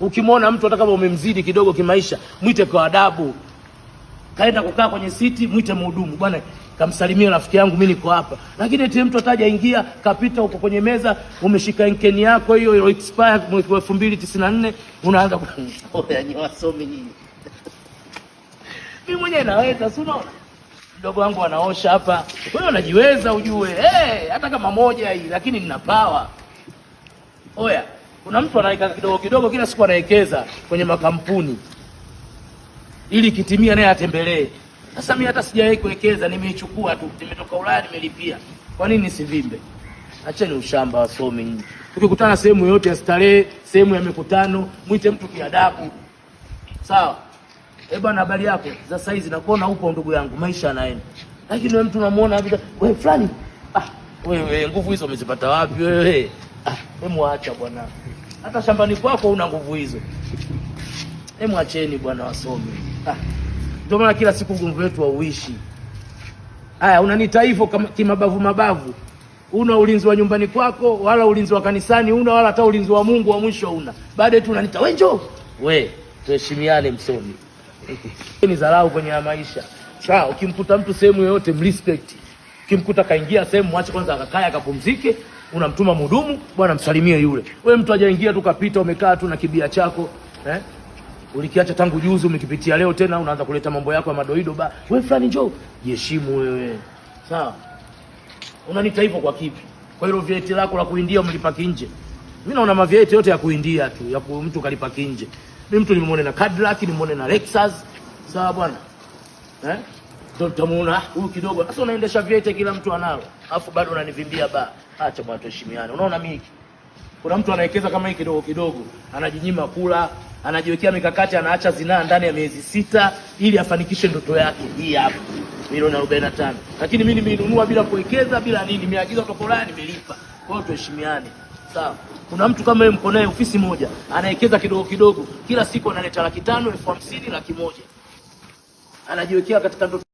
Ukimwona mtu hata kama umemzidi kidogo kimaisha, mwite kwa adabu. Kaenda kukaa kwenye siti, mwite mhudumu, bwana kamsalimia rafiki yangu, mimi niko hapa. Lakini eti mtu ataja ingia, kapita huko kwenye meza, umeshika nkeni yako hiyo expire mwaka 2094, unaanza oya ni wasomi nini? Mimi mwenyewe naweza, si unaona? Mdogo wangu anaosha hapa. Wewe unajiweza ujue. Hata kama moja hii lakini nina power. Oya, kuna mtu anaweka kidogo kidogo kila siku anawekeza kwenye makampuni ili kitimia naye atembelee. Sasa mimi hata sijawahi kuwekeza, nimeichukua tu, nimetoka Ulaya nimelipia. Kwa nini nisivimbe? Acheni ushamba, wasomi nyinyi. Tukikutana sehemu yoyote ya starehe, sehemu ya mikutano, mwite mtu kiadabu. Sawa? Bwana habari yako? Za saizi nakuona upo ndugu yangu, maisha yanaenda. Lakini wewe mtu unamuona hivi, wewe fulani, wewe nguvu hizo umezipata wapi wewe? Hebu acha bwana. Hata shambani kwako una nguvu hizo. Hebu acheni bwana wasomi. Ndio maana kila siku ugomvi wetu hauishi. Haya, unaniita hivyo kimabavu mabavu. Una ulinzi wa nyumbani kwako, wala ulinzi wa kanisani una, wala hata ulinzi wa Mungu wa mwisho una. Baadaye tu unaniita wewe njoo. Wewe tuheshimiane msomi. Ni dharau kwenye maisha. Sawa, ukimkuta mtu sehemu yoyote mrespect. Ukimkuta kaingia sehemu mwache kwanza akakae akapumzike, unamtuma mhudumu, bwana msalimie yule. Wewe mtu hajaingia tu kapita umekaa tu na kibia chako, ulikiacha tangu juzi umekipitia leo tena unaanza kuleta mambo yako ya madoido ba. Wewe fulani njoo, jiheshimu wewe. Sawa? Unanita hivyo kwa kipi? Kwa hilo vieti lako la kuindia umlipaki nje. Mimi naona mavieti yote ya kuindia tu, ya mtu kalipaki nje. Mimi mtu nimemuona na Cadillac, nimemuona na Lexus. Sawa bwana? Tutamuona huyu kidogo. Sasa unaendesha vieti kila mtu analo. Alafu bado unanivimbia ba. Acha bwana tuheshimiane. Unaona mimi kuna mtu anawekeza kama hii kidogo kidogo, anajinyima kula, anajiwekea mikakati, anaacha zinaa ndani ya miezi 6 ili afanikishe ndoto yake. Hii hapa milioni 45. Lakini mimi nimeinunua bila kuwekeza, bila nini, nimeagiza kutoka Ulaya nimelipa. Kwa hiyo tuheshimiane. Sawa? Kuna mtu kama yeye mko naye ofisi moja, anawekeza kidogo kidogo, kila siku analeta 500,000, 50,000, 100,000. Anajiwekea katika ndoto